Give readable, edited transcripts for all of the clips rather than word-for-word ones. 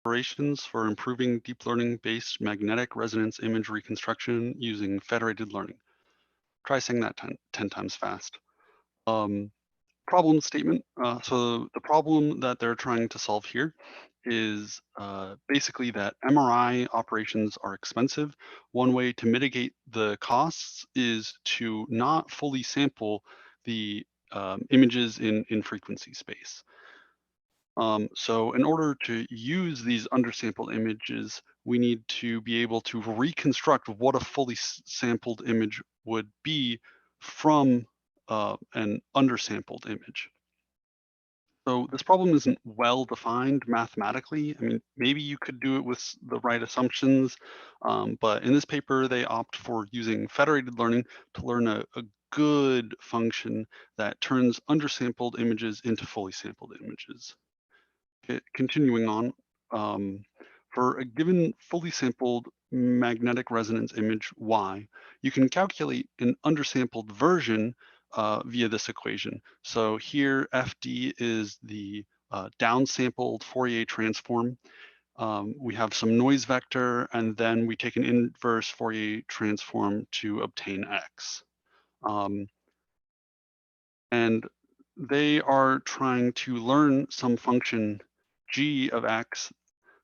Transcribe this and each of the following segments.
operations for improving deep learning-based magnetic resonance image reconstruction using federated learning. Try saying that 10 times fast. Problem statement. So the problem that they're trying to solve here is basically that MRI operations are expensive. One way to mitigate the costs is to not fully sample the images in frequency space. So in order to use these undersampled images, we need to be able to reconstruct what a fully sampled image would be from an undersampled image. So this problem isn't well defined mathematically. I mean, maybe you could do it with the right assumptions, but in this paper, they opt for using federated learning to learn a good function that turns undersampled images into fully sampled images. Continuing on, for a given fully sampled magnetic resonance image Y, you can calculate an undersampled version via this equation. So here, FD is the downsampled Fourier transform. We have some noise vector, and then we take an inverse Fourier transform to obtain X. And they are trying to learn some function G of X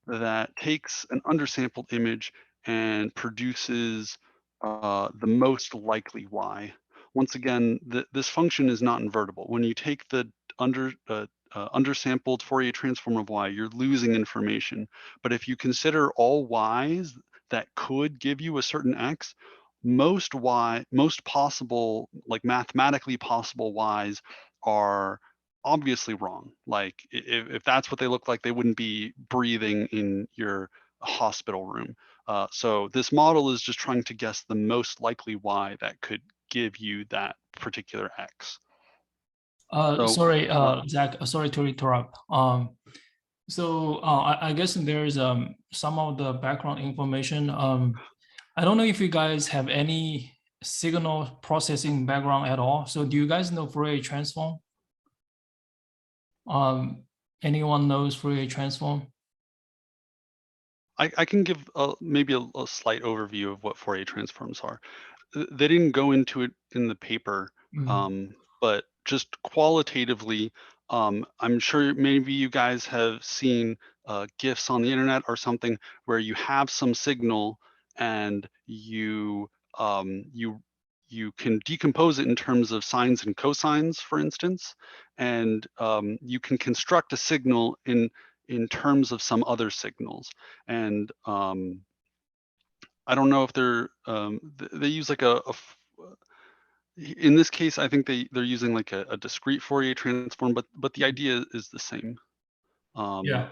that takes an undersampled image and produces the most likely Y. Once again, this function is not invertible. When you take the undersampled Fourier transform of Y, you're losing information. But if you consider all Ys that could give you a certain X, most possible, like mathematically possible Ys are obviously wrong. Like if that's what they look like, they wouldn't be breathing in your hospital room. So this model is just trying to guess the most likely Y that could give you that particular X. So Sorry, Zach, sorry to interrupt. I guess there's some of the background information. I don't know if you guys have any signal processing background at all. So do you guys know Fourier transform? Anyone knows Fourier transform? I can give maybe a slight overview of what Fourier transforms are. They didn't go into it in the paper, but just qualitatively, I'm sure maybe you guys have seen GIFs on the internet or something where you have some signal and you can decompose it in terms of sines and cosines, for instance, and you can construct a signal in terms of some other signals. And I don't know if they use like in this case, I think they're using like a discrete Fourier transform, but the idea is the same. Yeah.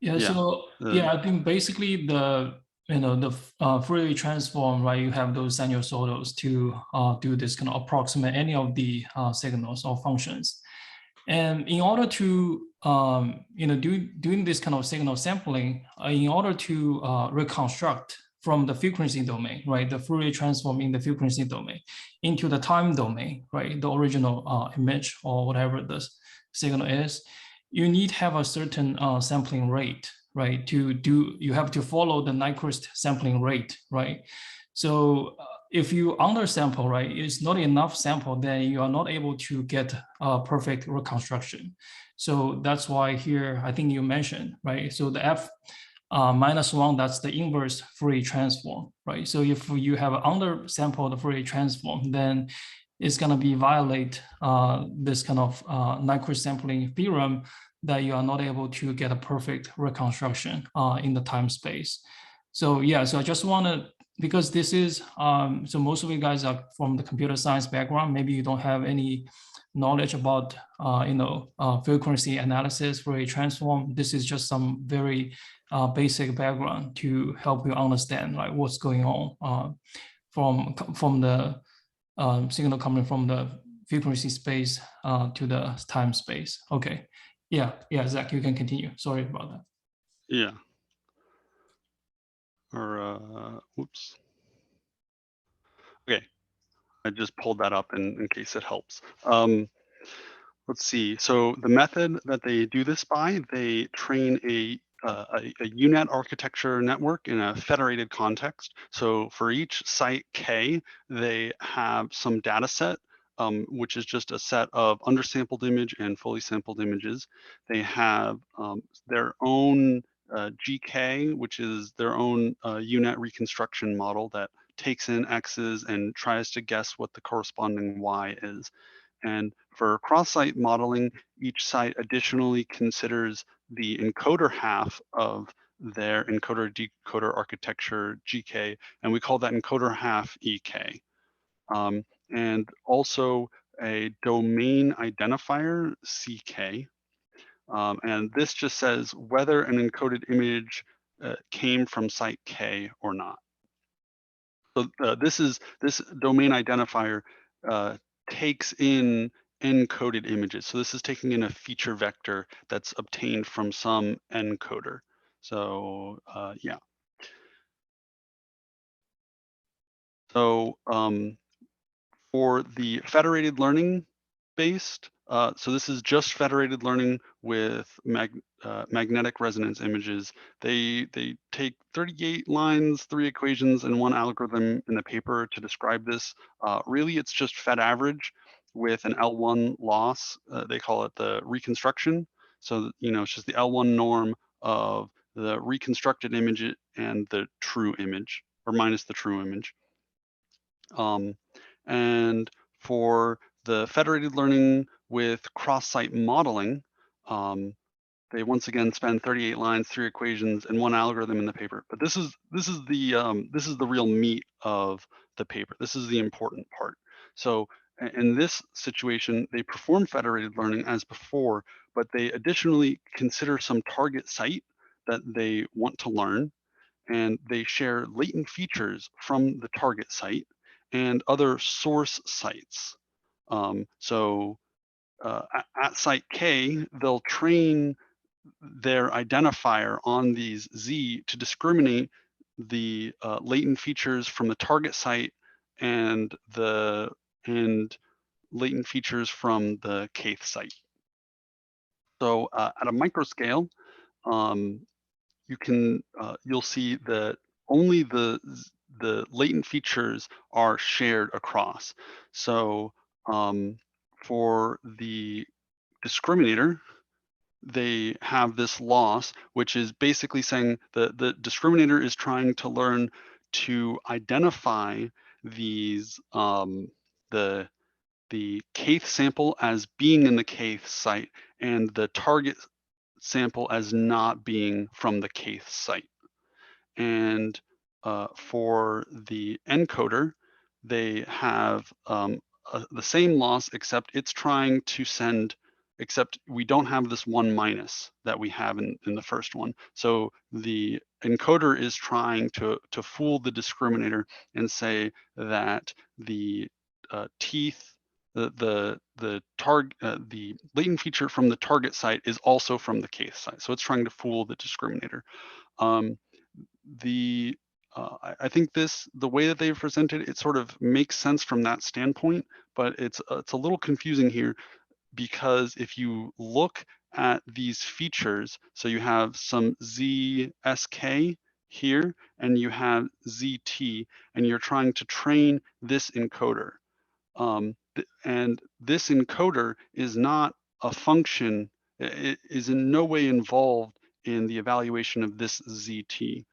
Yeah. Yeah. So I think basically the Fourier transform, right? You have those sinusoidals to do this kind of approximate any of the signals or functions. And in order to doing this kind of signal sampling, in order to reconstruct from the frequency domain, right, the Fourier transform in the frequency domain into the time domain, right, the original image or whatever the signal is, you need to have a certain sampling rate, right? You have to follow the Nyquist sampling rate, right? So if you undersample, right, it's not enough sample, then you are not able to get a perfect reconstruction. So that's why here, I think you mentioned, right? So the F -1, that's the inverse Fourier transform, right? So if you have an undersampled Fourier transform, then it's going to be violate this kind of Nyquist sampling theorem that you are not able to get a perfect reconstruction in the time space. So yeah, so I just want to, because this is, so most of you guys are from the computer science background, maybe you don't have any knowledge about, frequency analysis for a transform. This is just some very basic background to help you understand like what's going on from the signal coming from the frequency space to the time space. Okay. Yeah, Zach, you can continue. Sorry about that. Yeah. Or whoops. Okay, I just pulled that up in case it helps. Let's see. So the method that they do this by, they train a UNet architecture network in a federated context. So for each site K, they have some data set, which is just a set of undersampled image and fully sampled images. They have their own GK, which is their own UNet reconstruction model that takes in X's and tries to guess what the corresponding Y is. And for cross-site modeling, each site additionally considers the encoder half of their encoder-decoder architecture GK, and we call that encoder half EK. And also a domain identifier CK. And this just says whether an encoded image came from site K or not. So this domain identifier takes in encoded images. So this is taking in a feature vector that's obtained from some encoder. So yeah. So for the federated learning based, so this is just federated learning with magnetic resonance images. They take 38 lines, 3 equations, and 1 algorithm in the paper to describe this. Really, it's just fed average with an L1 loss. They call it the reconstruction. So it's just the L1 norm of the reconstructed image and the true image, or minus the true image. And for the federated learning with cross-site modeling, they once again spend 38 lines, 3 equations, and 1 algorithm in the paper. But this is the real meat of the paper. This is the important part. So in this situation, they perform federated learning as before, but they additionally consider some target site that they want to learn, and they share latent features from the target site and other source sites. So at site K, they'll train their identifier on these Z to discriminate the latent features from the target site and latent features from the kth site. So at a micro scale, you'll see that only the latent features are shared across. So for the discriminator, they have this loss, which is basically saying the discriminator is trying to learn to identify these the kth sample as being in the kth site and the target sample as not being from the kth site. And for the encoder, they have the same loss, except it's trying to send, except we don't have this 1 minus that we have in the first one. So the encoder is trying to fool the discriminator and say that the teeth, the latent feature from the target site is also from the kth site. So it's trying to fool the discriminator. I think the way that they've presented it sort of makes sense from that standpoint, but it's a little confusing here, because if you look at these features, so you have some ZSK here and you have ZT, and you're trying to train this encoder. And this encoder is not a function, it is in no way involved in the evaluation of this ZT.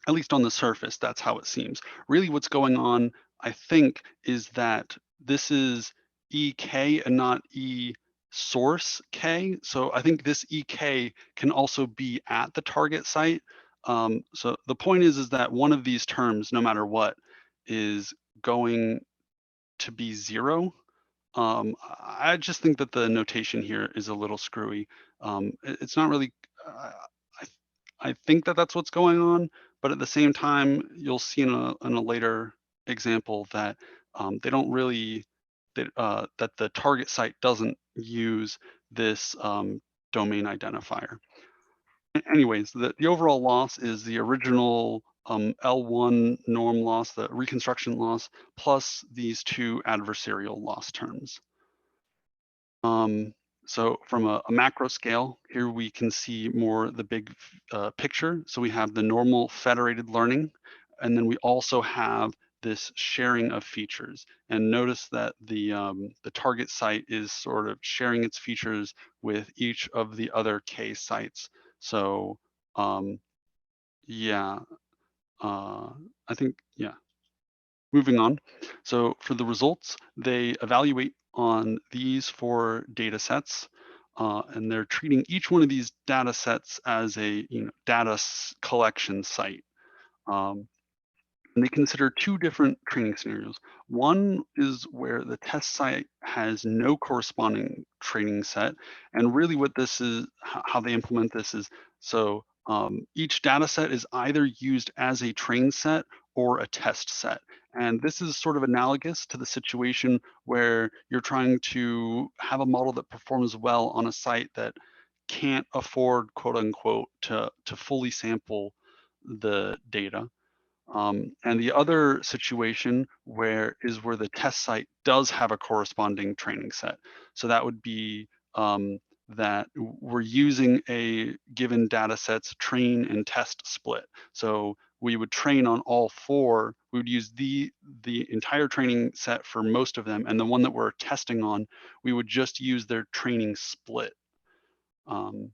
At least on the surface, that's how it seems. Really what's going on, I think, is that this is EK and not E source K. So I think this EK can also be at the target site. So the point is that one of these terms, no matter what, is going to be 0. I just think that the notation here is a little screwy. It's not really, I think that that's what's going on, but at the same time, you'll see in a later example that they don't really, that the target site doesn't use this domain identifier. Anyways, the overall loss is the original L1 norm loss, the reconstruction loss, plus these 2 adversarial loss terms. So from a macro scale, here we can see more the big picture. So we have the normal federated learning, and then we also have this sharing of features. And notice that the target site is sort of sharing its features with each of the other K sites. So yeah, I think, yeah. Moving on. So for the results, they evaluate on these 4 data sets, and they're treating each one of these data sets as a data collection site. Um, and they consider 2 different training scenarios. One is where the test site has no corresponding training set, and really what this is, how they implement this is, so each data set is either used as a train set or a test set. And this is sort of analogous to the situation where you're trying to have a model that performs well on a site that can't afford, quote unquote, to fully sample the data. And the other situation where the test site does have a corresponding training set. So that would be that we're using a given data set's train and test split. So we would train on all 4. We would use the entire training set for most of them, and the one that we're testing on, we would just use their training split. Um,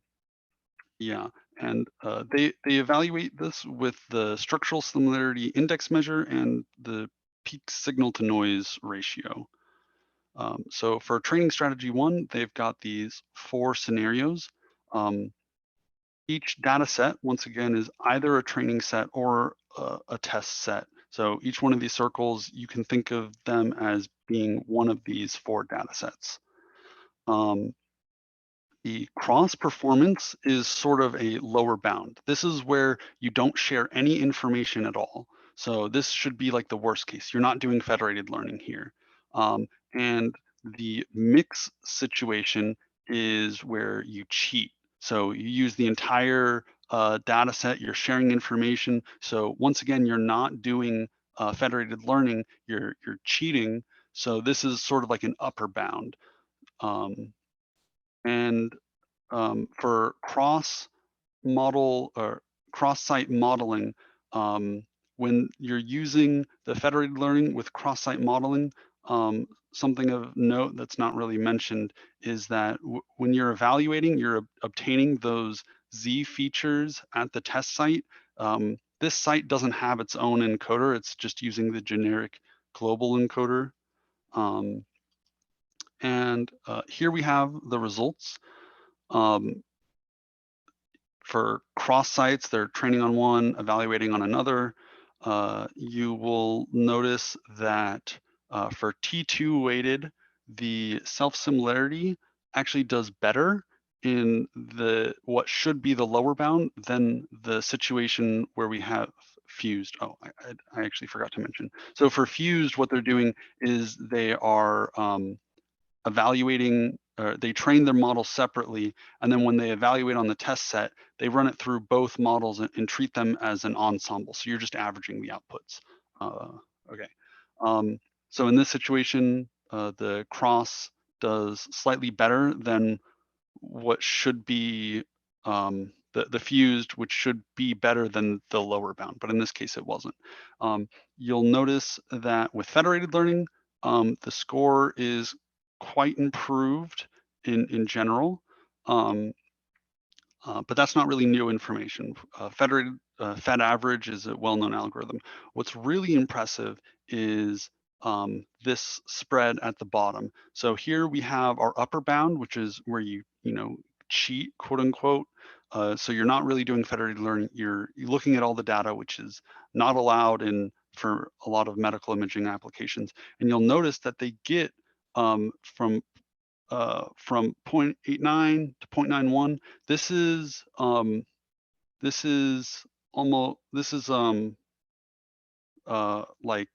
yeah, and they evaluate this with the structural similarity index measure and the peak signal to noise ratio. So for training strategy 1, they've got these 4 scenarios. Each data set, once again, is either a training set or a test set. So each one of these circles, you can think of them as being one of these 4 data sets. The cross performance is sort of a lower bound. This is where you don't share any information at all. So this should be like the worst case. You're not doing federated learning here. And the mix situation is where you cheat. So you use the entire data set, you're sharing information. So once again, you're not doing federated learning, you're cheating. So this is sort of like an upper bound. And for cross model or cross-site modeling, when you're using the federated learning with cross-site modeling, something of note that's not really mentioned is that when you're evaluating, you're obtaining those Z features at the test site. This site doesn't have its own encoder. It's just using the generic global encoder. And here we have the results. For cross sites, they're training on one, evaluating on another. You will notice that for T2 weighted, the self-similarity actually does better in what should be the lower bound than the situation where we have fused. Oh, I actually forgot to mention. So for fused, what they're doing is they are evaluating, or they train their model separately, and then when they evaluate on the test set, they run it through both models and treat them as an ensemble. So you're just averaging the outputs. Okay. So in this situation, the cross does slightly better than what should be the fused, which should be better than the lower bound, but in this case it wasn't. You'll notice that with federated learning, the score is quite improved in general, but that's not really new information. Federated Fed average is a well-known algorithm. What's really impressive is this spread at the bottom. So here we have our upper bound, which is where you cheat, quote unquote. So you're not really doing federated learning. You're looking at all the data, which is not allowed for a lot of medical imaging applications. And you'll notice that they get from 0.89 to 0.91. This is almost like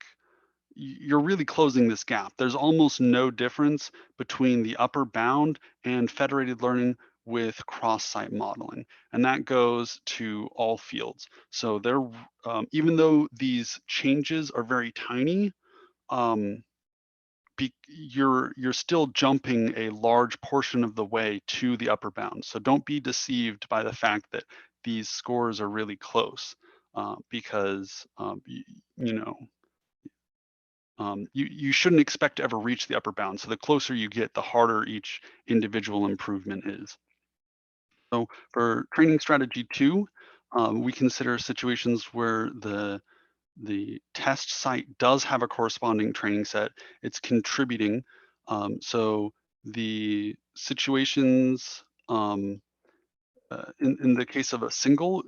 you're really closing this gap. There's almost no difference between the upper bound and federated learning with cross-site modeling, and that goes to all fields. So even though these changes are very tiny, um, you're still jumping a large portion of the way to the upper bound. So don't be deceived by the fact that these scores are really close, because you shouldn't expect to ever reach the upper bound. So the closer you get, the harder each individual improvement is. So for training strategy 2, we consider situations where the test site does have a corresponding training set. It's contributing. So the situations, in the case of a single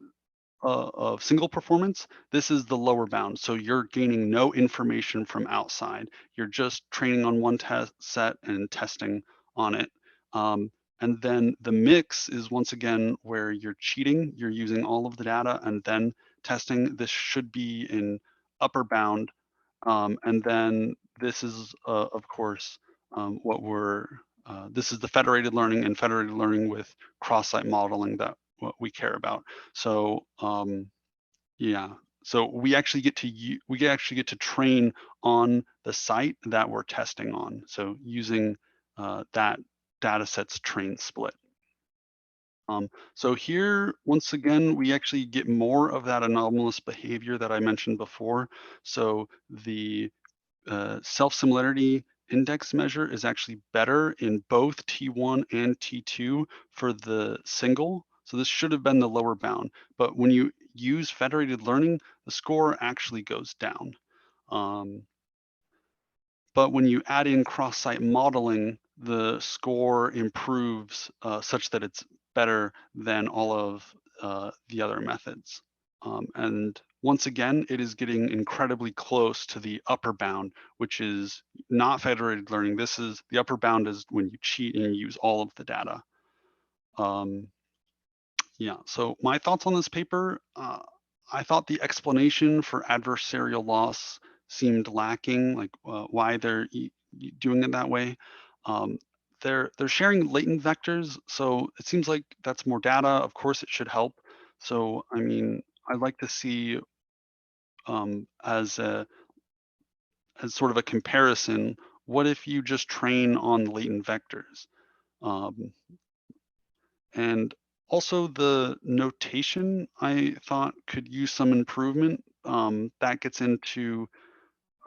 performance, this is the lower bound. So you're gaining no information from outside. You're just training on one test set and testing on it. And then the mix is once again where you're cheating. You're using all of the data and then testing. This should be in upper bound. And then this is, of course, this is the federated learning, and federated learning with cross-site modeling that what we care about. So yeah, so we actually get to train on the site that we're testing on. So using that data set's train split. So here, once again, we actually get more of that anomalous behavior that I mentioned before. So the self-similarity index measure is actually better in both T1 and T2 for the single. So this should have been the lower bound. But when you use federated learning, the score actually goes down. But when you add in cross-site modeling, the score improves such that it's better than all of the other methods. And once again, it is getting incredibly close to the upper bound, which is not federated learning. This is the upper bound is when you cheat and you use all of the data. Yeah, so my thoughts on this paper, I thought the explanation for adversarial loss seemed lacking, like why they're doing it that way. They're sharing latent vectors, so it seems like that's more data. Of course, it should help. So I mean, I'd like to see as sort of a comparison, what if you just train on latent vectors? And also the notation I thought could use some improvement. That gets into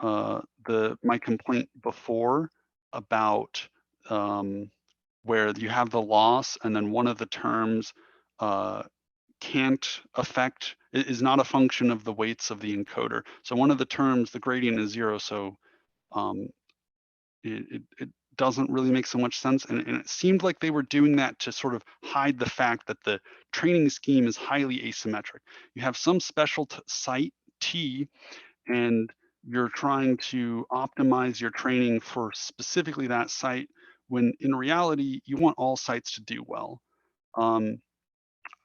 my complaint before about where you have the loss and then one of the terms can't affect, is not a function of the weights of the encoder. So one of the terms, the gradient is 0, so it doesn't really make so much sense. And it seemed like they were doing that to sort of hide the fact that the training scheme is highly asymmetric. You have some special site T, and you're trying to optimize your training for specifically that site, when in reality, you want all sites to do well.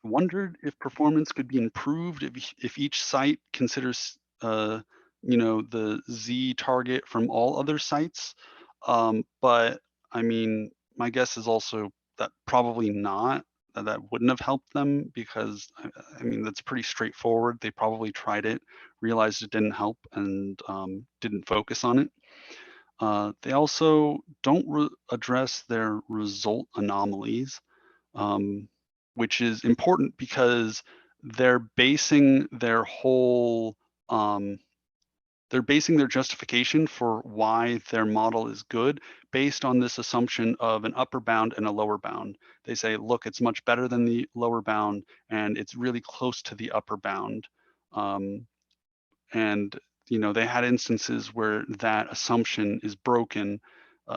Wondered if performance could be improved if each site considers the Z target from all other sites. But I mean, my guess is also that probably not. That wouldn't have helped them, because I mean, that's pretty straightforward. They probably tried it, realized it didn't help, and didn't focus on it. They also don't address their result anomalies, which is important because they're basing their whole they're basing their justification for why their model is good based on this assumption of an upper bound and a lower bound. They say, look, it's much better than the lower bound, and it's really close to the upper bound. And they had instances where that assumption is broken,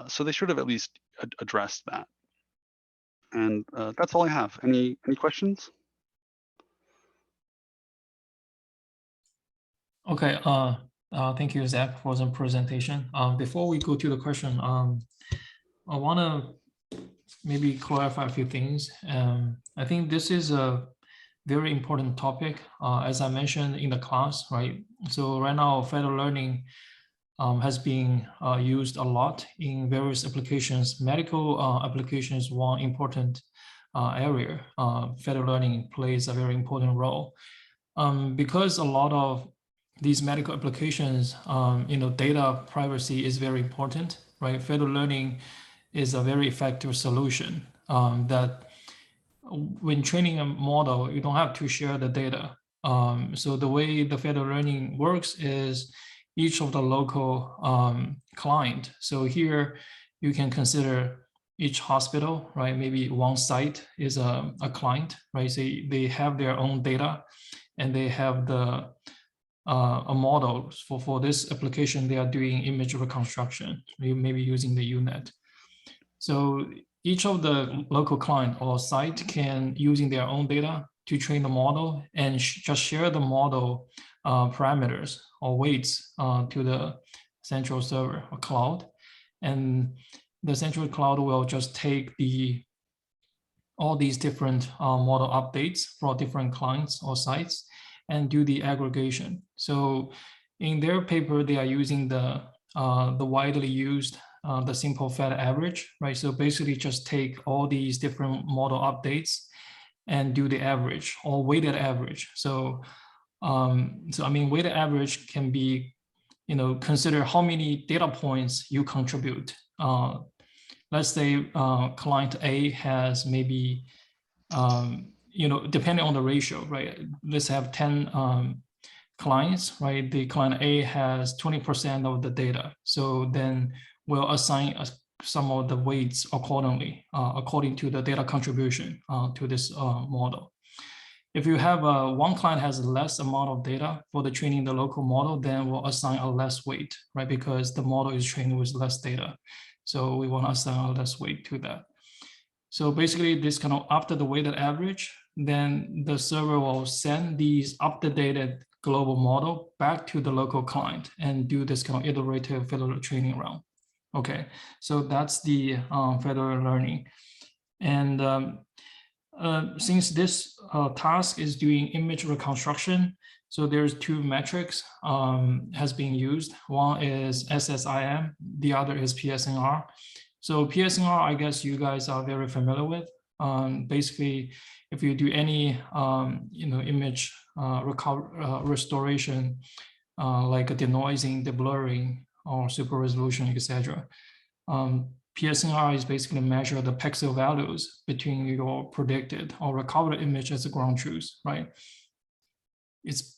so they should have at least addressed that. And that's all I have. Any questions? Okay. Thank you, Zach, for the presentation. Before we go to the question, I want to maybe clarify a few things. I think this is a very important topic, as I mentioned in the class, right? So right now, federated learning has been used a lot in various applications. Medical applications, one important area. Federated learning plays a very important role. Because a lot of these medical applications, data privacy is very important. right? Federated learning is a very effective solution that when training a model, you don't have to share the data. So the way the federated learning works is each of the local client. So here you can consider each hospital, right? Maybe one site is a client, right? So they have their own data and they have the a model for this application. They are doing image reconstruction, maybe using the UNet. So each of the local client or site can using their own data to train the model and just share the model parameters or weights to the central server or cloud. And the central cloud will just take all these different model updates for different clients or sites and do the aggregation. So in their paper, they are using the widely used the simple fed average, right? So basically just take all these different model updates and do the average or weighted average. So I mean, weighted average can be, consider how many data points you contribute. Let's say client A has maybe, depending on the ratio, right? Let's have 10 clients, right? The client A has 20% of the data. So then we'll assign some of the weights accordingly, according to the data contribution to this model. If you have one client has less amount of data for the training the local model, then we'll assign a less weight, right? Because the model is trained with less data. So we want to assign a less weight to that. So basically this kind of after the weighted average, then the server will send these updated global model back to the local client and do this kind of iterative federated training round. Okay, so that's the federated learning. And since this task is doing image reconstruction, so there's two metrics has been used. One is SSIM, the other is PSNR. So PSNR, I guess you guys are very familiar with. Basically, if you do any image restoration, like a denoising, deblurring, or super resolution, etc. PSNR is basically measure the pixel values between your predicted or recovered image as a ground truth, right? It's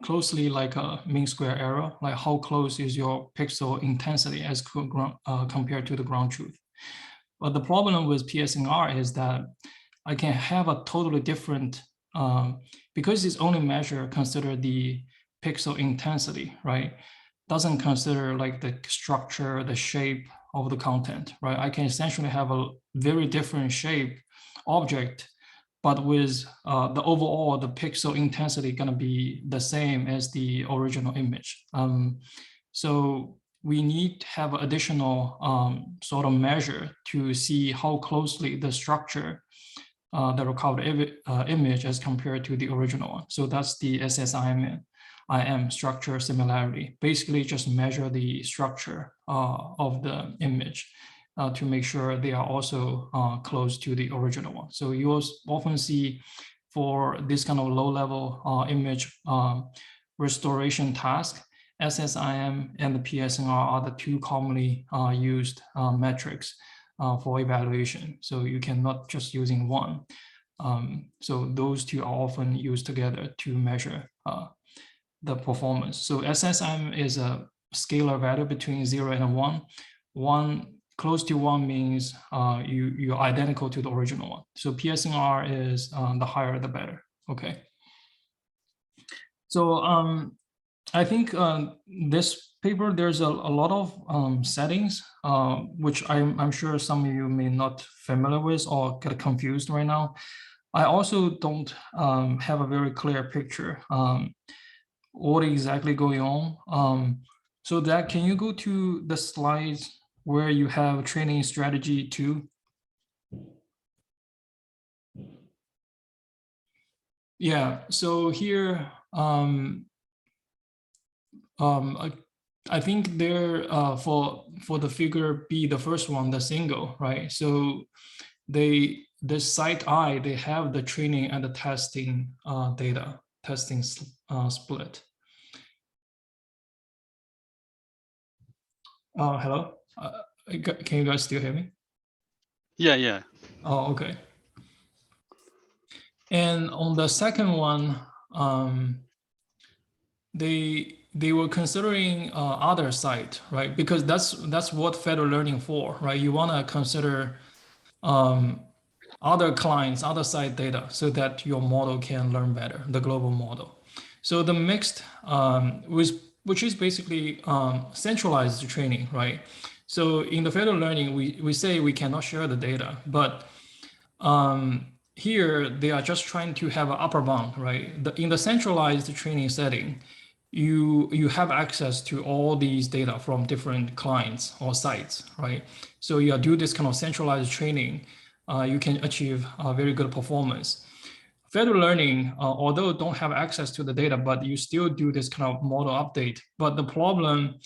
closely like a mean square error, like how close is your pixel intensity as compared to the ground truth. But the problem with PSNR is that I can have a totally different, because it's only consider the pixel intensity, right? Doesn't consider like the structure, the shape of the content, right? I can essentially have a very different shape object, but with the overall, the pixel intensity gonna be the same as the original image. So we need to have additional sort of measure to see how closely the structure, the recovered image as compared to the original one. So that's the SSIM structure similarity. Basically just measure the structure of the image to make sure they are also close to the original one. So you will often see for this kind of low-level image restoration task, SSIM and the PSNR are the two commonly used metrics for evaluation. So you cannot just using one. So those two are often used together to measure the performance. So SSIM is a scalar value between 0 and 1. One close to 1 means you're identical to the original one. So PSNR is the higher the better. Okay. So I think this paper, there's a lot of settings, which I'm sure some of you may not familiar with or get confused right now. I also don't have a very clear picture what exactly going on. So that, can you go to the slides where you have training strategy 2? Yeah, so here, I think there for the figure B, the first one, the single, right? So the site I, they have the training and the testing data, testing split. Hello, Can you guys still hear me? Yeah. Oh, okay. And on the second one, they were considering other site, right? Because that's what federal learning for, right? You want to consider other clients, other site data, so that your model can learn better, the global model. So the mixed, which is basically centralized training, right? So in the federal learning, we say we cannot share the data, but here they are just trying to have an upper bound, right? In the centralized training setting, you have access to all these data from different clients or sites, right? So you do this kind of centralized training, you can achieve a very good performance. Federal learning, although don't have access to the data, but you still do this kind of model update. But the problem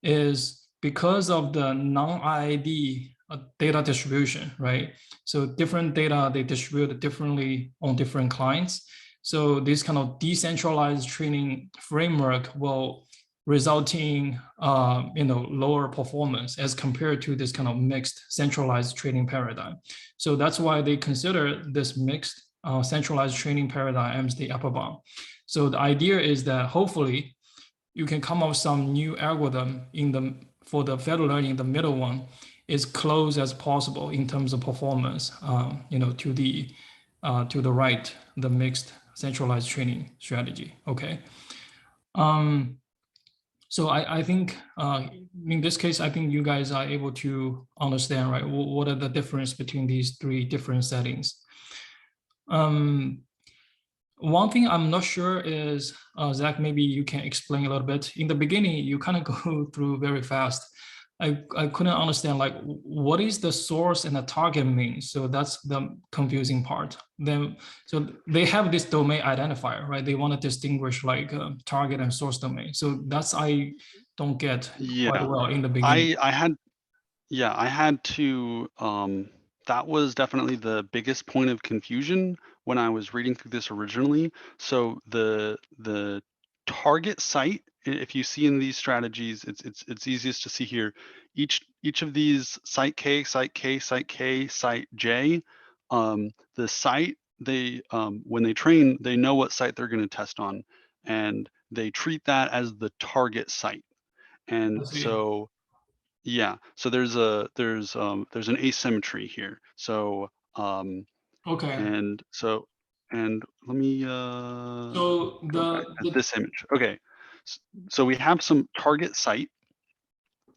is because of the non-IID data distribution, right? So different data, they distribute differently on different clients. So this kind of decentralized training framework will result in lower performance as compared to this kind of mixed centralized training paradigm. So that's why they consider this mixed centralized training paradigm as the upper bound. So the idea is that hopefully you can come up with some new algorithm for the federal learning, the middle one, is close as possible in terms of performance, to the right, the mixed centralized training strategy. Okay. So I think in this case, I think you guys are able to understand, right? What are the difference between these three different settings? One thing I'm not sure is, Zach, maybe you can explain a little bit. In the beginning, you kind of go through very fast. I couldn't understand, like, what is the source and the target mean? So that's the confusing part. So they have this domain identifier, right? They want to distinguish like target and source domain. So that's, I don't get quite well in the beginning. I had to, that was definitely the biggest point of confusion when I was reading through this originally. So the target site, if you see in these strategies, it's easiest to see here. Each of these site K, site K, site K, site J, the site, they when they train, they know what site they're going to test on, and they treat that as the target site. And so yeah, so there's an asymmetry here. So Okay. and let me So go back to this image. Okay, so we have some target site.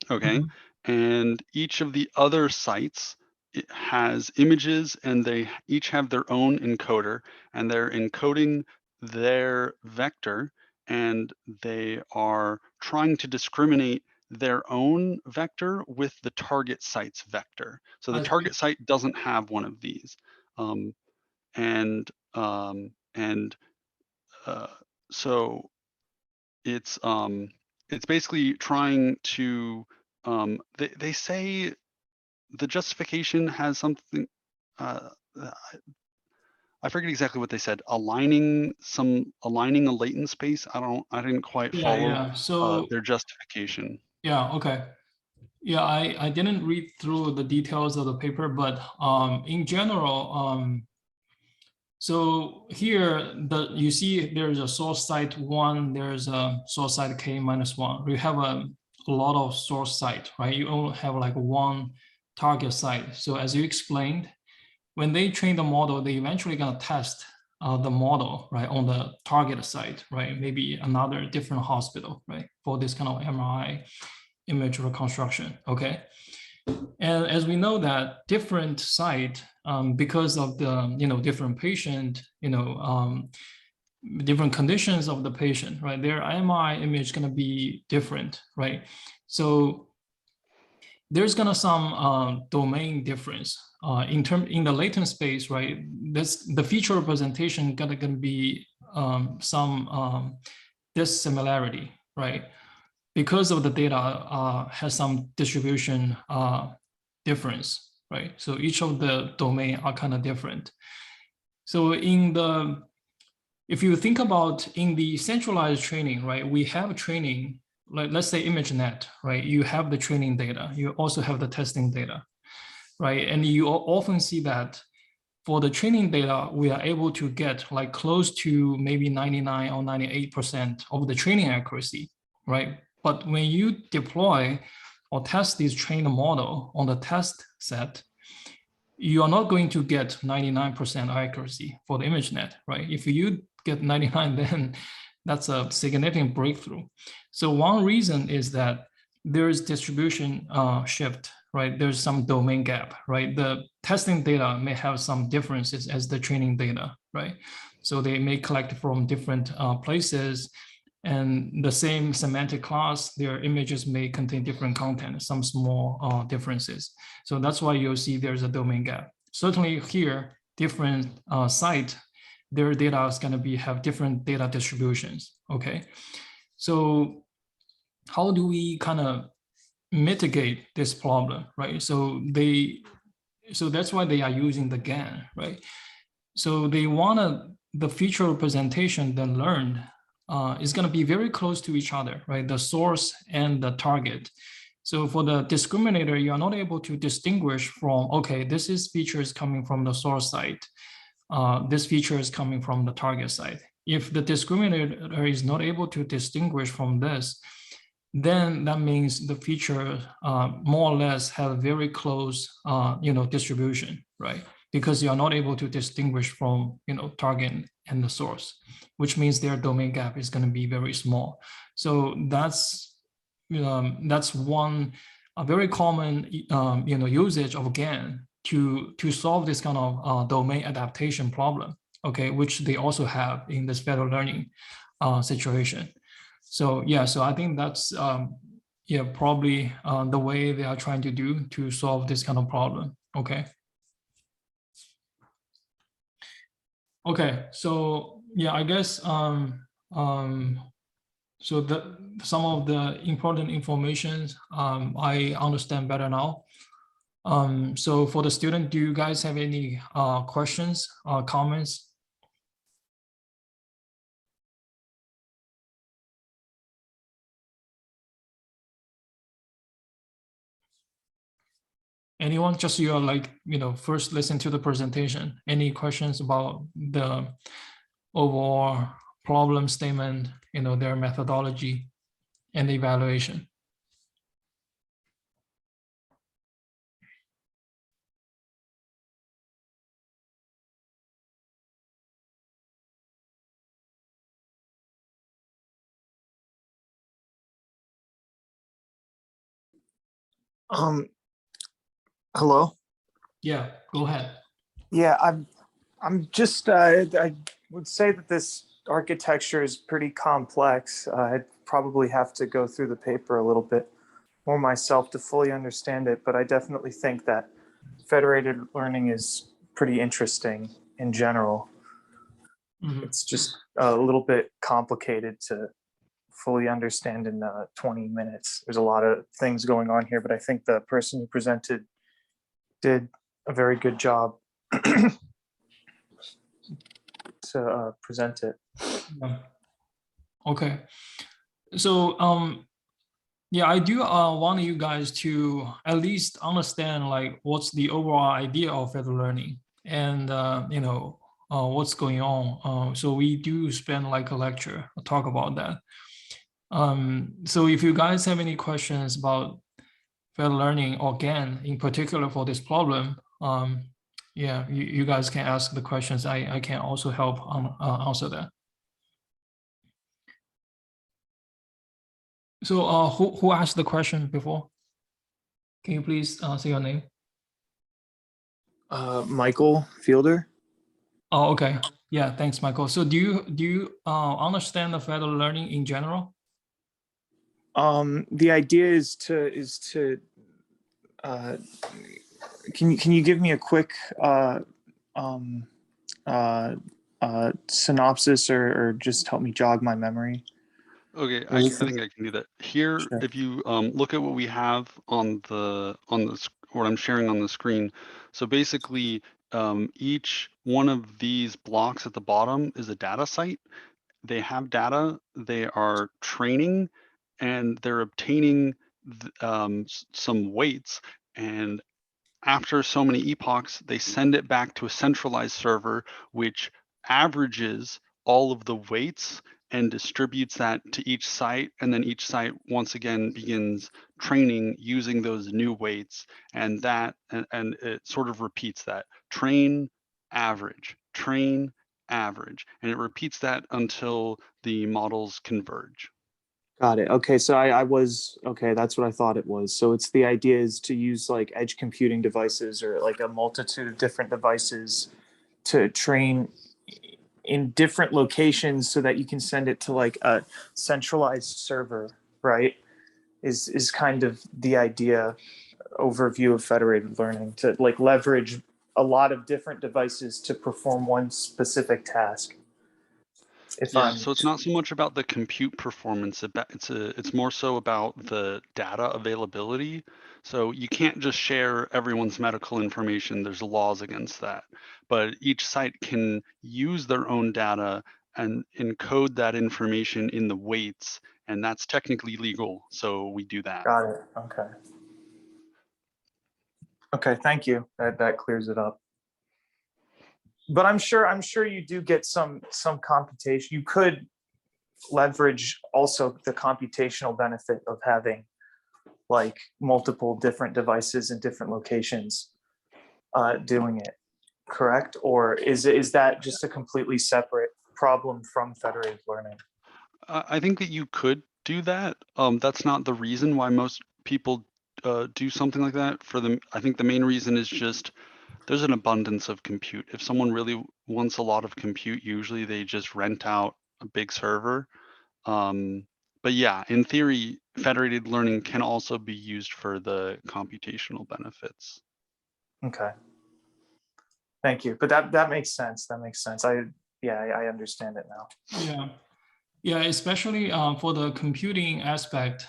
Okay, and each of the other sites, it has images, and they each have their own encoder, and they're encoding their vector, and they are trying to discriminate their own vector with the target site's vector. So the target site doesn't have one of these, and so it's basically trying to, they say the justification has something, I forget exactly what they said, aligning a latent space. I didn't quite follow So their justification. okay. Yeah, I didn't read through the details of the paper, but in general, so here you see there's a source site 1, there's a source site k-1. You have a lot of source site, right? You only have like one target site. So as you explained, when they train the model, they eventually gonna test the model, right, on the target site, right? Maybe another different hospital, right, for this kind of MRI image reconstruction, okay? And as we know that different site, because of the, different patient, different conditions of the patient, right? Their MRI image is gonna be different, right? So there's gonna some domain difference in the latent space, right? The feature representation gonna be some dissimilarity, right? Because of the data has some distribution difference, right? So each of the domain are kind of different. So if you think about in the centralized training, right, we have training like let's say ImageNet, right? You have the training data, you also have the testing data, right? And you often see that for the training data, we are able to get like close to maybe 99 or 98% of the training accuracy, right? But when you deploy or test this trained model on the test set, you are not going to get 99% accuracy for the ImageNet, right? If you get 99, then that's a significant breakthrough. So one reason is that there is distribution shift, right? There's some domain gap, right? The testing data may have some differences as the training data, right? So they may collect from different places, and the same semantic class, their images may contain different content, some small differences. So that's why you'll see there's a domain gap. Certainly here, different site, their data is going to have different data distributions, okay? So how do we kind of mitigate this problem, right? So that's why they are using the GAN, right? So they want the feature representation then learned is going to be very close to each other, right? The source and the target. So for the discriminator, you are not able to distinguish from, okay, this is features coming from the source side. This feature is coming from the target side. If the discriminator is not able to distinguish from this, then that means the feature more or less have very close, distribution, right? Because you are not able to distinguish from, target and the source, which means their domain gap is going to be very small. So that's one a very common, usage of GAN to solve this kind of domain adaptation problem, okay, which they also have in this federated learning situation. So yeah, so I think that's probably the way they are trying to do to solve this kind of problem. Okay. Okay, so yeah, I guess so some of the important information I understand better now. So for the student, do you guys have any questions or comments? Anyone? Just you're like, first listen to the presentation. Any questions about the overall problem statement, their methodology and evaluation? Hello. Yeah, go ahead. Yeah, I'm just I would say that this architecture is pretty complex. I'd probably have to go through the paper a little bit more myself to fully understand it, but I definitely think that federated learning is pretty interesting in general. Mhm. It's just a little bit complicated to fully understand in 20 minutes. There's a lot of things going on here, but I think the person who presented did a very good job to present it. Yeah. Okay. So yeah, I do want you guys to at least understand like what's the overall idea of federated learning and what's going on. So we do spend like a lecture talk about that. So if you guys have any questions about federated learning or GAN in particular for this problem, yeah, you guys can ask the questions. I can also help answer that. So who asked the question before? Can you please say your name? Michael Fielder. Oh, okay. Yeah, thanks, Michael. So do you understand the federated learning in general? The idea is to can you give me a quick synopsis or just help me jog my memory? Okay, I think I can do that. Here, Sure. if you look at what we have on what I'm sharing on the screen. So basically, each one of these blocks at the bottom is a data site. They have data. They are training, and they're obtaining some weights, and after so many epochs, they send it back to a centralized server, which averages all of the weights and distributes that to each site. And then each site once again begins training using those new weights. And and it sort of repeats that: train, average, train, average. And it repeats that until the models converge. Got it. Okay, so I was okay. That's what I thought it was. So it's the idea is to use like edge computing devices or like a multitude of different devices to train in different locations so that you can send it to like a centralized server, right? Is kind of the idea overview of federated learning, to like leverage a lot of different devices to perform one specific task. Yeah, so it's not so much about the compute performance, it's more so about the data availability. So you can't just share everyone's medical information. There's laws against that. But each site can use their own data and encode that information in the weights, and that's technically legal. So we do that. Got it. Okay. Okay, thank you. That clears it up. But I'm sure you do get some computation. You could leverage also the computational benefit of having like multiple different devices in different locations doing it, correct? Or is that just a completely separate problem from federated learning? I think that you could do that. That's not the reason why most people do something like that. For them, I think the main reason is just there's an abundance of compute. If someone really wants a lot of compute, usually they just rent out a big server. But yeah, in theory, federated learning can also be used for the computational benefits. Okay. Thank you. But that makes sense. That makes sense. I understand it now. Yeah. Yeah, especially for the computing aspect.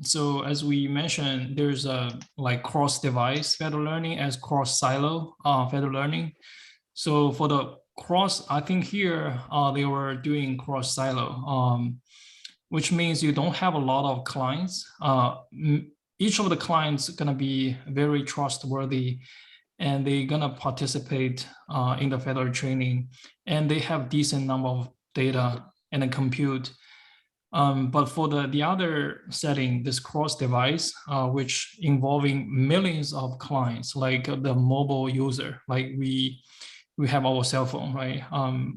So as we mentioned, there's a like cross-device federated learning as cross-silo federated learning. So for the cross, I think here they were doing cross-silo, which means you don't have a lot of clients. Each of the clients gonna be very trustworthy, and they're gonna participate in the federated training, and they have decent number of data and then compute. But for the other setting, this cross device, which involving millions of clients, like the mobile user, like we have our cell phone, right?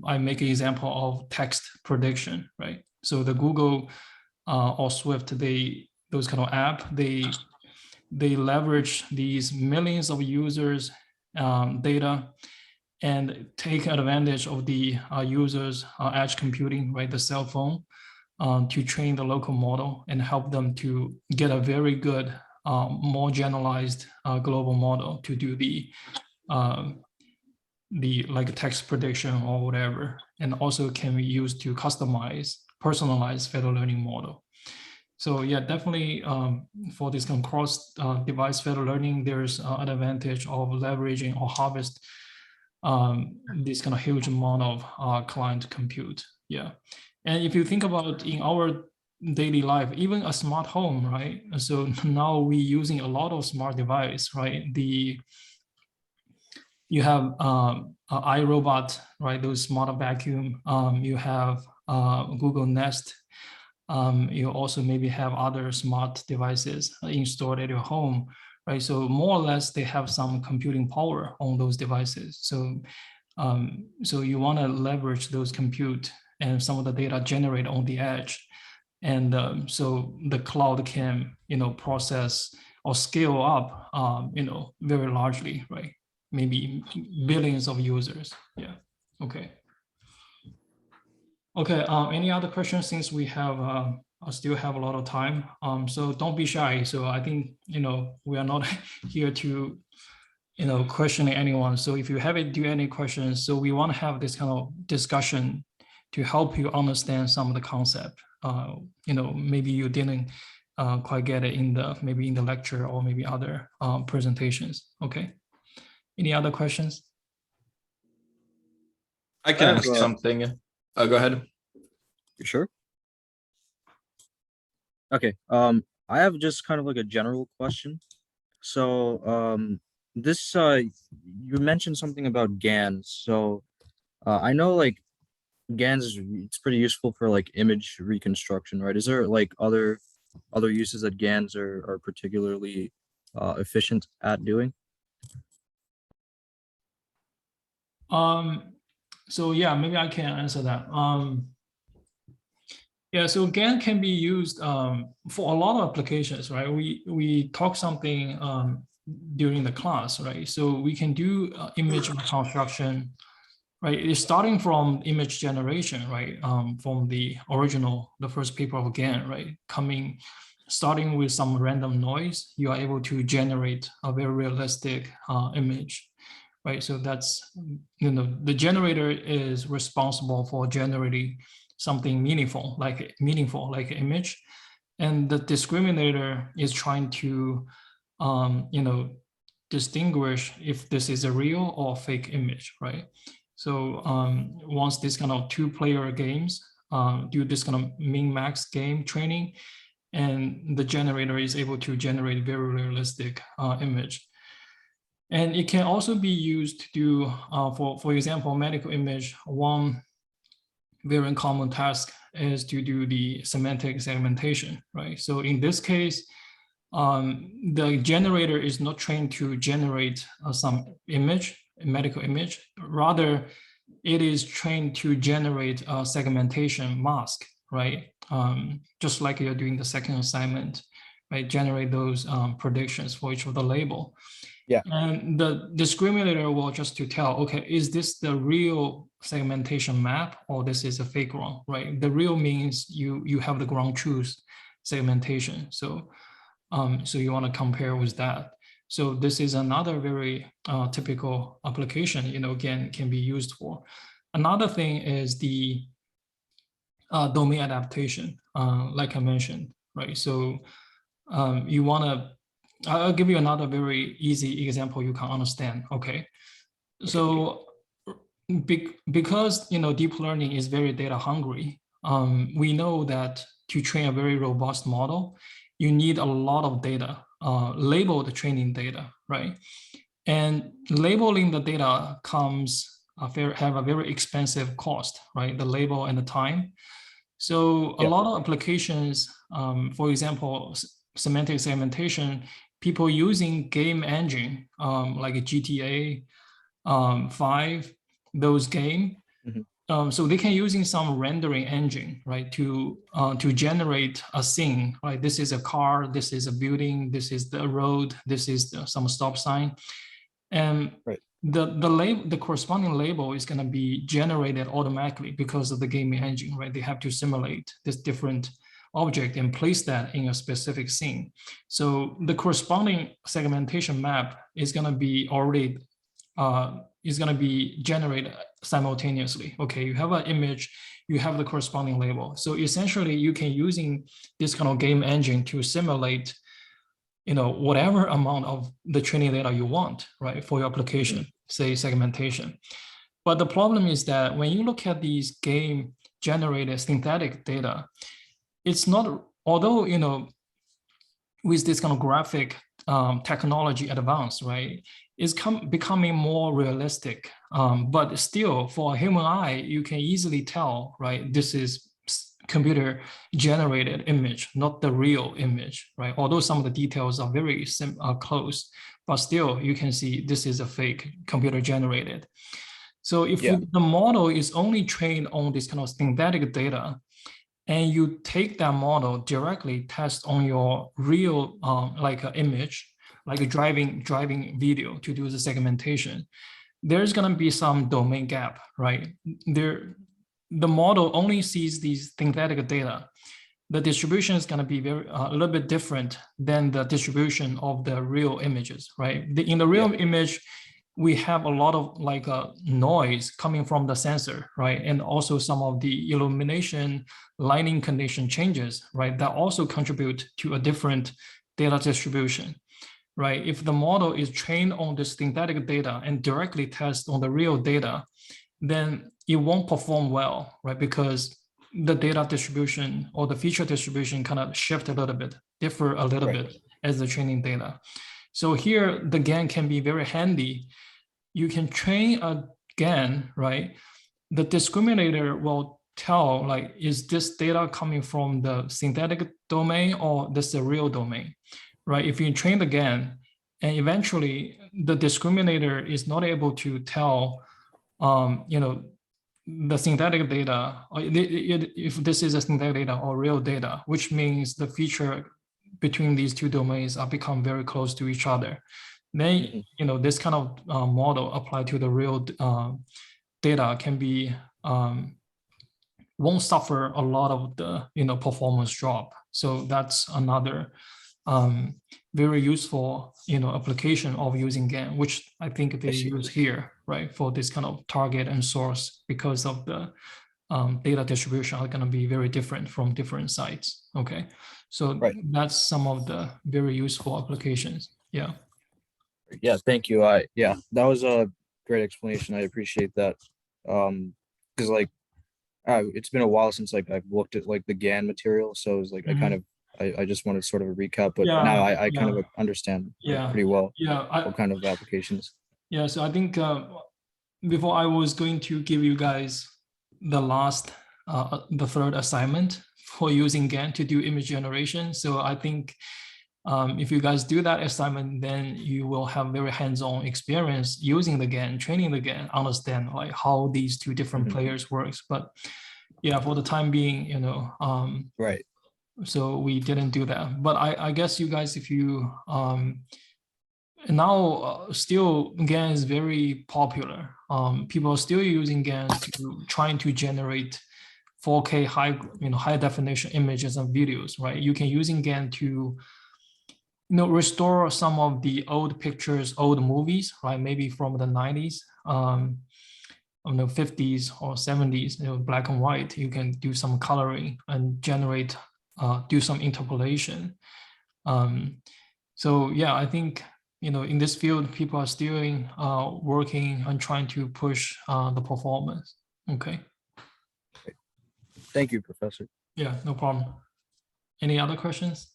I make an example of text prediction, right? So the Google or Swift, those kind of app, they leverage these millions of users data and take advantage of the users' edge computing, right, the cell phone, to train the local model and help them to get a very good, more generalized global model to do the like text prediction or whatever, and also can be used to customize, personalize federated learning model. So yeah, definitely for this kind of cross-device federated learning, there's an advantage of leveraging or harvest this kind of huge amount of client compute. Yeah, and if you think about in our daily life, even a smart home, right? So now we're using a lot of smart device, right? You have iRobot, right? Those smart vacuum. You have Google Nest. You also maybe have other smart devices installed at your home, right? So more or less they have some computing power on those devices. So, so you want to leverage those compute and some of the data generated on the edge. And so the cloud can, process or scale up, very largely, right? Maybe billions of users. Yeah. Okay. Okay. Any other questions, since we have still have a lot of time? So don't be shy. So I think we are not here to question anyone. So if you have any questions, so we want to have this kind of discussion to help you understand some of the concept. Maybe you didn't quite get it in the lecture or maybe other presentations. Okay. Any other questions? I can ask something. Go ahead. You sure? Okay. I have just kind of like a general question. So, this you mentioned something about GANs. So, I know like GANs it's pretty useful for like image reconstruction, right? Is there like other uses that GANs are particularly efficient at doing? So yeah, maybe I can answer that. Yeah, so GAN can be used for a lot of applications, right? We talk something during the class, right? So we can do image reconstruction, right? It's starting from image generation, right? From the first paper of GAN, right? Starting with some random noise, you are able to generate a very realistic image, right? So that's, the generator is responsible for generating something meaningful, like an image. And the discriminator is trying to, distinguish if this is a real or fake image, right? So once this kind of two-player games do this kind of min-max game training, and the generator is able to generate very realistic image. And it can also be used to do, for example, medical image. One very common task is to do the semantic segmentation, right? So in this case, the generator is not trained to generate some image, a medical image. Rather, it is trained to generate a segmentation mask, right? Just like you're doing the second assignment, right? Generate those predictions for each of the label. Yeah. And the discriminator will just to tell, okay, is this the real segmentation map or this is a fake one, right? The real means you have the ground truth segmentation. So you want to compare with that. So this is another very typical application, again, can be used for. Another thing is the domain adaptation, like I mentioned, right? So you want to, I'll give you another very easy example you can understand, okay? So because, deep learning is very data hungry, we know that to train a very robust model, you need a lot of data, labeled training data, right? And labeling the data have a very expensive cost, right? The label and the time. So a lot of applications, for example, semantic segmentation, people using game engine, like a GTA 5, those game. So they can using some rendering engine, right, to generate a scene, right? This is a car, this is a building, this is the road, this is some stop sign, and the corresponding label is going to be generated automatically because of the gaming engine, right? They have to simulate this different object and place that in a specific scene. So the corresponding segmentation map is going to be already generated simultaneously. Okay, you have an image, you have the corresponding label. So essentially you can using this kind of game engine to simulate, whatever amount of the training data you want, right, for your application, say segmentation. But the problem is that when you look at these game generated synthetic data, it's not, although, with this kind of graphic technology advance, right, is becoming more realistic. But still, for a human eye, you can easily tell, right, this is computer generated image, not the real image, right? Although some of the details are very close, but still you can see this is a fake computer generated. So if the model is only trained on this kind of synthetic data, and you take that model directly test on your real like an image, like a driving video to do the segmentation, there's going to be some domain gap, right? The model only sees these synthetic data. The distribution is going to be a little bit different than the distribution of the real images, right? In the real image, we have a lot of like noise coming from the sensor, right? And also some of the illumination, lighting condition changes, right? That also contribute to a different data distribution, right? If the model is trained on this synthetic data and directly test on the real data, then it won't perform well, right? Because the data distribution or the feature distribution kind of shift a little bit, differ a little Right. bit as the training data. So here the GAN can be very handy. You can train a GAN, right? The discriminator will tell, like, is this data coming from the synthetic domain or this is the real domain, right? If you train the GAN, and eventually the discriminator is not able to tell, the synthetic data, if this is a synthetic data or real data, which means the feature between these two domains are become very close to each other. Then, this kind of model applied to the real data can be, won't suffer a lot of the, performance drop. So that's another very useful, application of using GAN, which I think they use here, right, for this kind of target and source, because of the data distribution are going to be very different from different sites. Okay, so that's some of the very useful applications. Yeah. Yeah, thank you. Yeah, that was a great explanation. I appreciate that. Because like, it's been a while since like I've looked at like the GAN material, so it was like I just wanted sort of a recap, but now I kind of understand pretty well what kind of applications. Yeah, so I think before I was going to give you guys the third assignment for using GAN to do image generation. So I think if you guys do that assignment, then you will have very hands-on experience using the GAN, training the GAN, understand like how these two different players works. But yeah, for the time being, right. So we didn't do that. But I guess you guys, if you now still GAN is very popular. People are still using GAN to trying to generate 4K high definition images and videos, right? You can using GAN to restore some of the old pictures, old movies, right? Maybe from the 90s, 50s or 70s, black and white. You can do some coloring and generate, do some interpolation. So yeah, I think in this field, people are still working and trying to push the performance. Okay. Thank you, Professor. Yeah, no problem. Any other questions?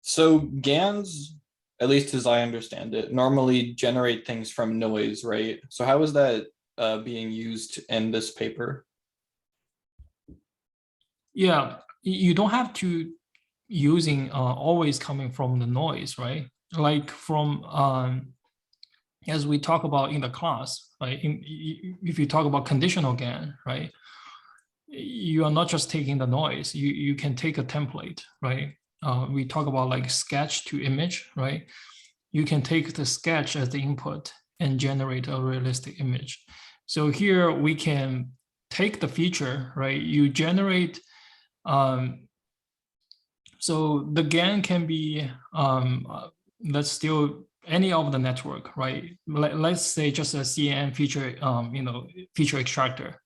So GANs, at least as I understand it, normally generate things from noise, right? So how is that being used in this paper? Yeah, you don't have to using always coming from the noise, right? Like from as we talk about in the class, right? If you talk about conditional GAN, right? You are not just taking the noise. You can take a template, right? We talk about like sketch to image, right? You can take the sketch as the input and generate a realistic image. So here we can take the feature, right? You generate, so the GAN can be, let's still any of the network, right? Let's say just a CNN feature, feature extractor,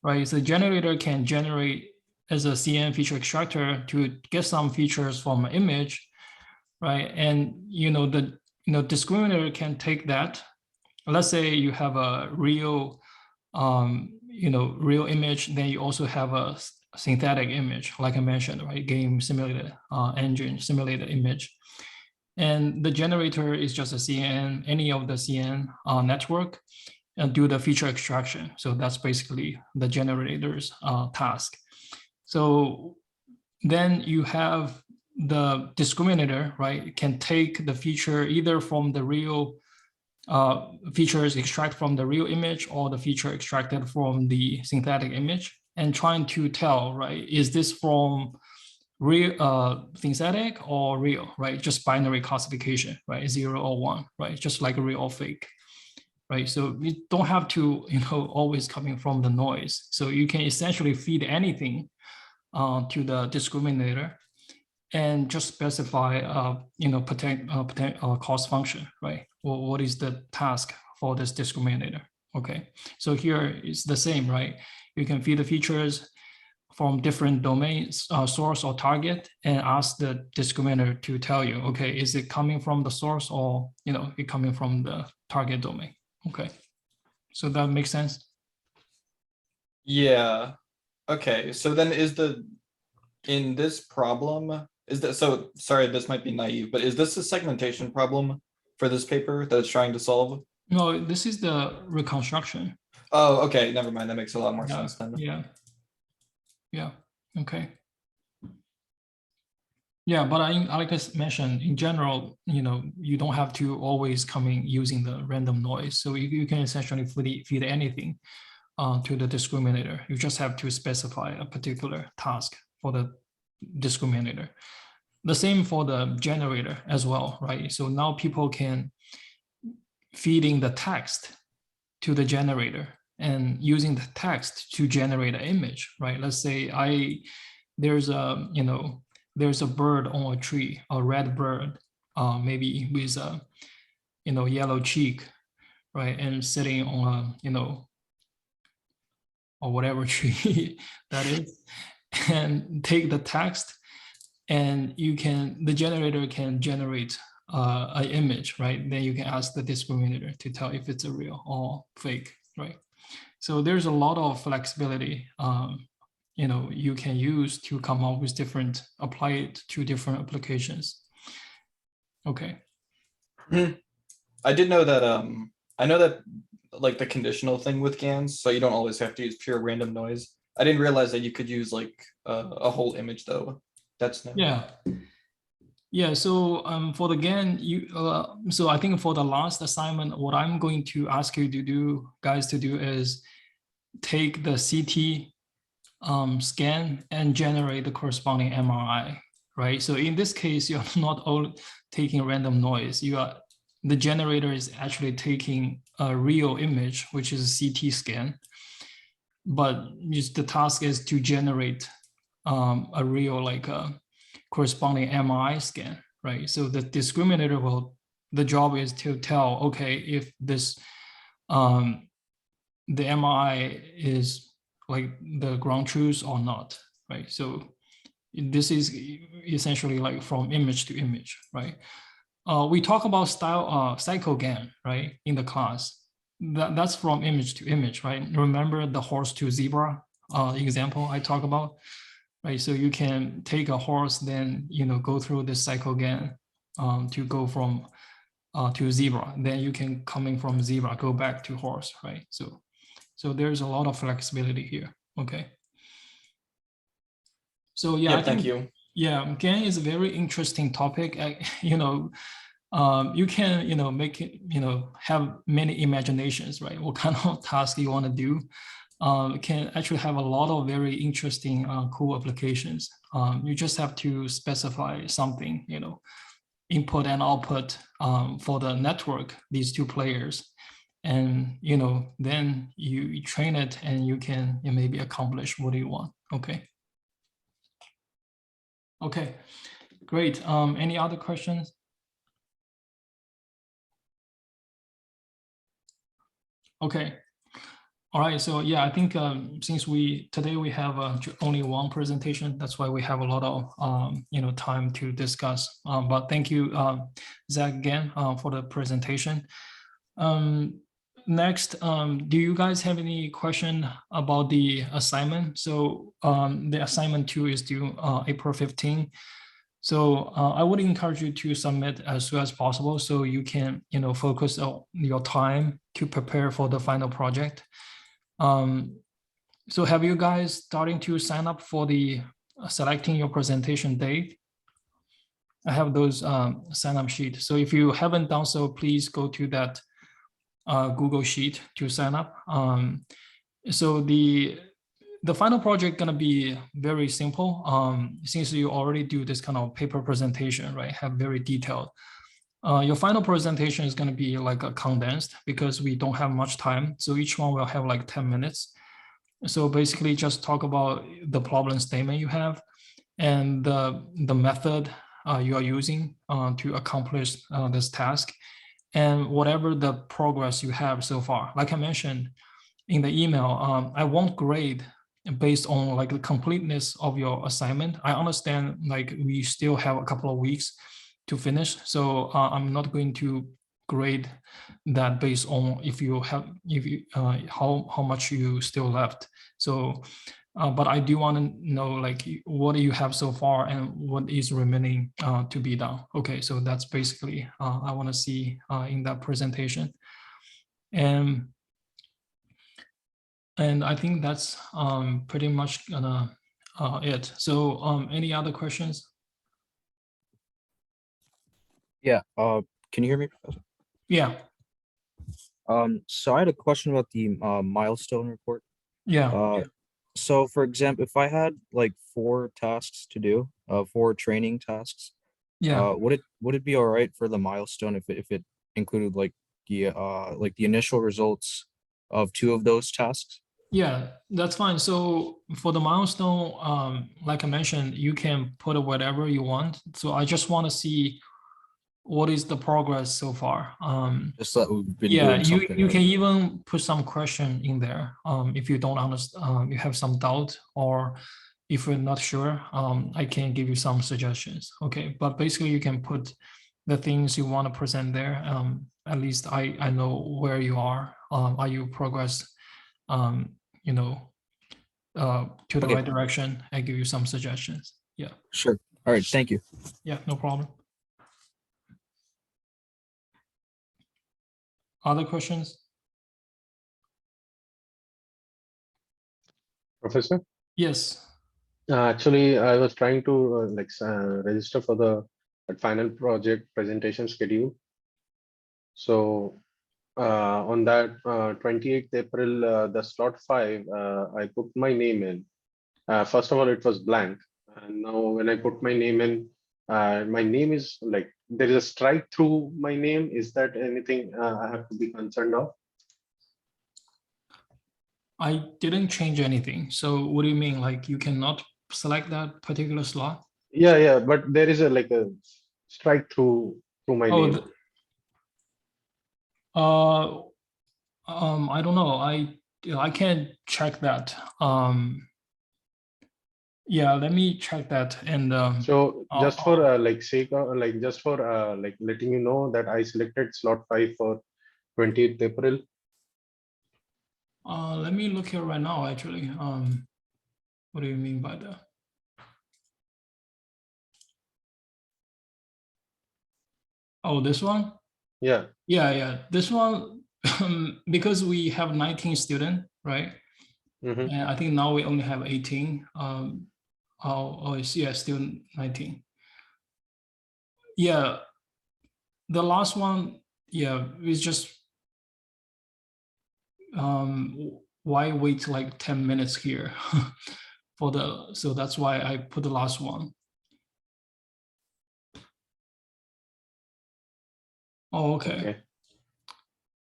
right? So the generator can generate as a CNN feature extractor to get some features from an image, right? And the discriminator can take that. Let's say you have a real, real image. Then you also have a synthetic image, like I mentioned, right? Game simulated engine simulated image, and the generator is just a CNN, any of the CNN network, and do the feature extraction. So that's basically the generator's task. So then you have the discriminator, right? Can take the feature either from the real features extract from the real image or the feature extracted from the synthetic image, and trying to tell, right? Is this from real synthetic or real, right? Just binary classification, right? 0 or 1, right? Just like real or fake. Right, so you don't have to, always coming from the noise. So you can essentially feed anything to the discriminator and just specify, cost function, right? Well, what is the task for this discriminator? Okay, so here it's the same, right? You can feed the features, from different domains, source or target, and ask the discriminator to tell you, okay, is it coming from the source or, it coming from the target domain? Okay, so that makes sense. Yeah. Okay, so then in this problem, so sorry, this might be naive, but is this a segmentation problem for this paper that it's trying to solve? No, this is the reconstruction. Oh, okay, never mind. That makes a lot more Yeah, sense then. yeah, okay. Yeah, but like I mentioned, in general, you don't have to always come in using the random noise. So you can essentially feed anything to the discriminator. You just have to specify a particular task for the discriminator. The same for the generator as well, right? So now people can feeding the text to the generator and using the text to generate an image, right? Let's say there's a bird on a tree, a red bird, maybe with a yellow cheek, right, and sitting on a or whatever tree that is, and take the text, and the generator can generate an image, right? Then you can ask the discriminator to tell if it's a real or fake, right? So there's a lot of flexibility you can use to come up with apply it to different applications. Okay. I did know that I know that like the conditional thing with GANs, so you don't always have to use pure random noise. I didn't realize that you could use like a whole image though. That's new. Yeah. So for the GAN, so I think for the last assignment, what I'm going to ask you to do, guys, to do is take the CT scan and generate the corresponding MRI, right? So in this case, you're not only taking random noise. The generator is actually taking a real image, which is a CT scan, but the task is to generate a real corresponding MRI scan, right? So the discriminator the job is to tell, okay, if this the MRI is like the ground truth or not, right? So this is essentially like from image to image, right? We talk about cycle GAN, right, in the class. That's from image to image, right? Remember the horse to zebra example I talk about, right? So you can take a horse, then go through the cycle GAN to go from to zebra. Then you can coming from zebra go back to horse, right? So there's a lot of flexibility here. Okay. So yeah, thank you. Yeah, GAN is a very interesting topic. You can make it, have many imaginations, right? What kind of task you want to do. It can actually have a lot of very interesting, cool applications. You just have to specify something, input and output for the network, these two players. And, then you train it and you can maybe accomplish what you want. Okay. Okay, great. Any other questions? Okay. All right. So yeah, I think since today we have only one presentation, that's why we have a lot of time to discuss. But thank you, Zach, again for the presentation. Next, do you guys have any question about the assignment? So the assignment 2 is due April 15. So I would encourage you to submit as soon as possible so you can focus on your time to prepare for the final project. So have you guys starting to sign up for the selecting your presentation date? I have those sign up sheet. So if you haven't done so, please go to that Google Sheet to sign up. So the final project gonna be very simple. Since you already do this kind of paper presentation, right? Have very detailed. Your final presentation is gonna be like a condensed because we don't have much time. So each one will have like 10 minutes. So basically just talk about the problem statement you have and the method you are using to accomplish this task and whatever the progress you have so far. Like I mentioned in the email, I won't grade based on like the completeness of your assignment. I understand like we still have a couple of weeks to finish, so I'm not going to grade that based on how much you still left. So, but I do want to know like what do you have so far and what is remaining to be done. Okay, so that's basically I want to see in that presentation, and I think that's pretty much gonna it. So any other questions? Yeah. Can you hear me, Professor? Yeah, So I had a question about the milestone report. yeah. So for example, if I had like 4 tasks to do, 4 training tasks, Yeah, would it be all right for the milestone if it included like the initial results of 2 of those tasks? yeah, that's fine. So for the milestone, like I mentioned, you can put whatever you want. So I just want to see what is the progress so far. Just that we've been Yeah, doing something. you right? can even put some question in there. If you don't understand, you have some doubt, or if you're not sure, I can give you some suggestions. Okay, but basically you can put the things you want to present there. At least I know where you are. Are you progressed? You know, to the Okay. right direction? I give you some suggestions. Yeah, Sure. All right. Thank you. yeah, no problem. Other questions? Professor, Yes. actually, I was trying to register for the final project presentation schedule. So on that 28th April, the slot 5, I put my name in. First of all, it was blank, and now when I put my name in, my name is like there is a strike through my name. Is that anything I have to be concerned of? I didn't change anything. So what do you mean? Like you cannot select that particular slot? Yeah, but there is a strike through my Oh, name. I don't know. I can't check that. Yeah, let me check that. And So just for sake of just for letting you know that I selected slot 5 for 20th April. let me look here right now. Actually, what do you mean by that? Oh, this one? Yeah. Yeah. This one, because we have 19 students, right? Mhm. And I think now we only have 18. Yeah, still 19. Yeah, the last one, yeah, it's just why wait like 10 minutes here for the, so that's why I put the last one. Oh, okay.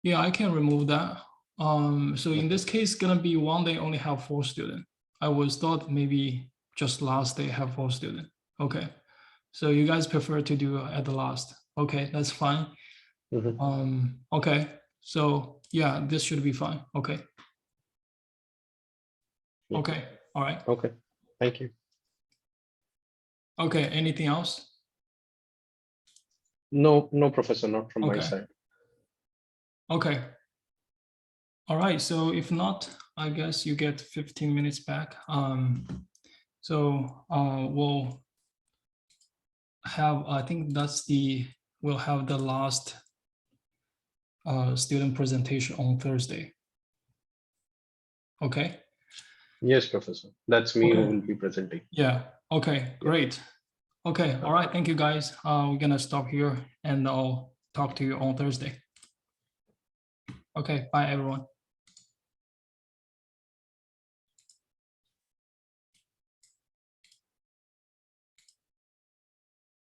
Yeah, I can remove that. So in this case, gonna be one day only have 4 students. I was thought maybe just last day have 4 students. Okay, so you guys prefer to do at the last. Okay, that's fine. Mhm. Okay, so yeah, this should be fine. Okay. Yeah. Okay, all right. Okay. Thank you. Okay, anything else? No, Professor, not from my Okay. side. Okay. All right, so if not, I guess you get 15 minutes back. So we'll have, I think we'll have the last student presentation on Thursday. Okay. Yes, Professor. That's me who Okay. will be presenting. Yeah. Okay, great. Okay, all right, thank you guys. We're gonna stop here and I'll talk to you on Thursday. Okay, bye everyone.